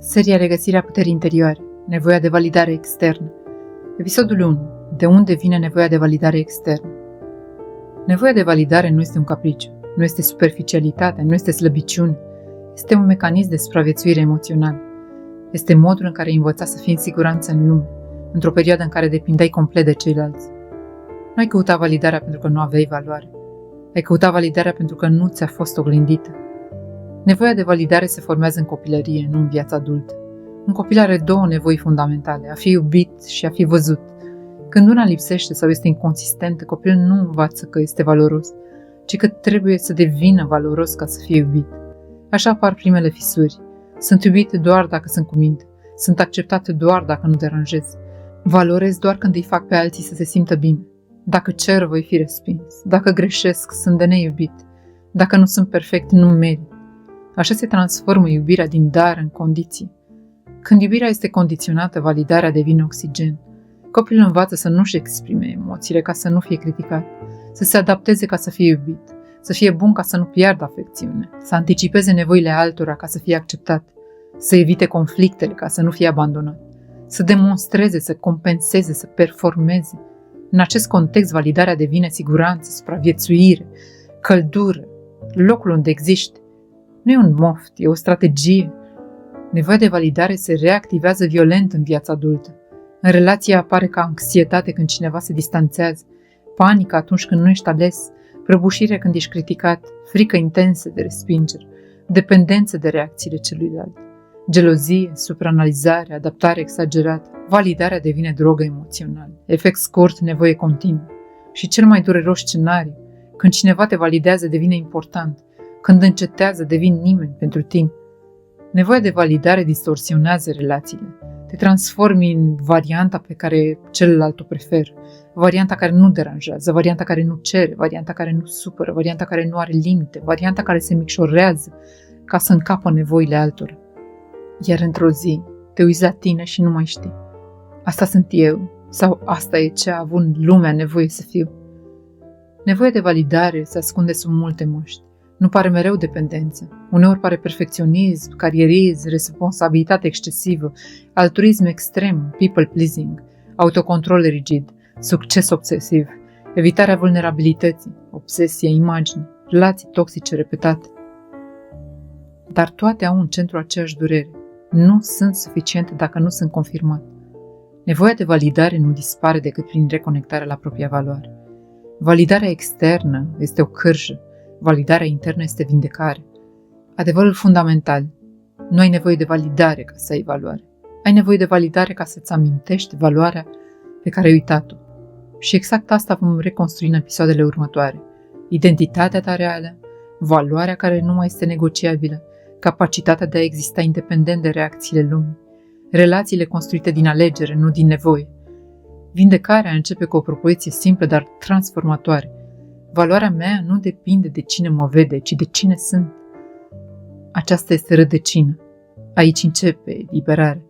Seria Regăsirea puterii interioare, nevoia de validare externă. Episodul 1. De unde vine nevoia de validare externă? Nevoia de validare nu este un capriciu, nu este superficialitate, nu este slăbiciune. Este un mecanism de supraviețuire emoțională. Este modul în care ai învățat să fii în siguranță în lume, într-o perioadă în care depindeai complet de ceilalți. Nu ai căutat validarea pentru că nu aveai valoare. Ai căutat validarea pentru că nu ți-a fost oglindită. Nevoia de validare se formează în copilărie, nu în viața adultă. Un copil are două nevoi fundamentale, a fi iubit și a fi văzut. Când una lipsește sau este inconsistentă, copilul nu învață că este valoros, ci că trebuie să devină valoros ca să fie iubit. Așa apar primele fisuri. Sunt iubite doar dacă sunt cu minte. Sunt acceptate doar dacă nu deranjez. Valorez doar când îi fac pe alții să se simtă bine. Dacă cer, voi fi respins. Dacă greșesc, sunt de neiubit. Dacă nu sunt perfect, nu merit. Așa se transformă iubirea din dar în condiție. Când iubirea este condiționată, validarea devine oxigen. Copilul învață să nu-și exprime emoțiile ca să nu fie criticat, să se adapteze ca să fie iubit, să fie bun ca să nu piardă afecțiune, să anticipeze nevoile altora ca să fie acceptat, să evite conflictele ca să nu fie abandonat, să demonstreze, să compenseze, să performeze. În acest context, validarea devine siguranță, supraviețuire, căldură, locul unde existi. Nu e un moft, e o strategie. Nevoia de validare se reactivează violent în viața adultă. În relație apare ca anxietate când cineva se distanțează, panică atunci când nu ești ales, prăbușire când ești criticat, frică intensă de respingere, dependență de reacțiile celuilalt, gelozie, supraanalizare, adaptare exagerată. Validarea devine drogă emoțională, efect scurt, nevoie continuă. Și cel mai dureros scenariu, când cineva te validează, devine important, când încetează, devin nimeni pentru tine. Nevoia de validare distorsionează relațiile. Te transformi în varianta pe care celălalt o preferă, varianta care nu deranjează, varianta care nu cere, varianta care nu supără, varianta care nu are limite, varianta care se micșorează ca să încapă nevoile altora. Iar într-o zi te uiți la tine și nu mai știi. Asta sunt eu sau asta e ce a avut lumea nevoie să fiu. Nevoia de validare se ascunde sub multe măști. Nu pare mereu dependență. Uneori pare perfecționism, carierism, responsabilitate excesivă, altruism extrem, people-pleasing, autocontrol rigid, succes obsesiv, evitarea vulnerabilității, obsesia imaginii, relații toxice repetate. Dar toate au în centru aceeași durere. Nu sunt suficiente dacă nu sunt confirmate. Nevoia de validare nu dispare decât prin reconectarea la propria valoare. Validarea externă este o cârjă. Validarea internă este vindecare. Adevărul fundamental, nu ai nevoie de validare ca să ai valoare. Ai nevoie de validare ca să-ți amintești valoarea pe care ai uitat-o. Și exact asta vom reconstrui în episoadele următoare. Identitatea ta reală, valoarea care nu mai este negociabilă, capacitatea de a exista independent de reacțiile lumii, relațiile construite din alegere, nu din nevoie. Vindecarea începe cu o propoziție simplă, dar transformatoare. Valoarea mea nu depinde de cine mă vede, ci de cine sunt. Aceasta este rădăcină. Aici începe liberarea.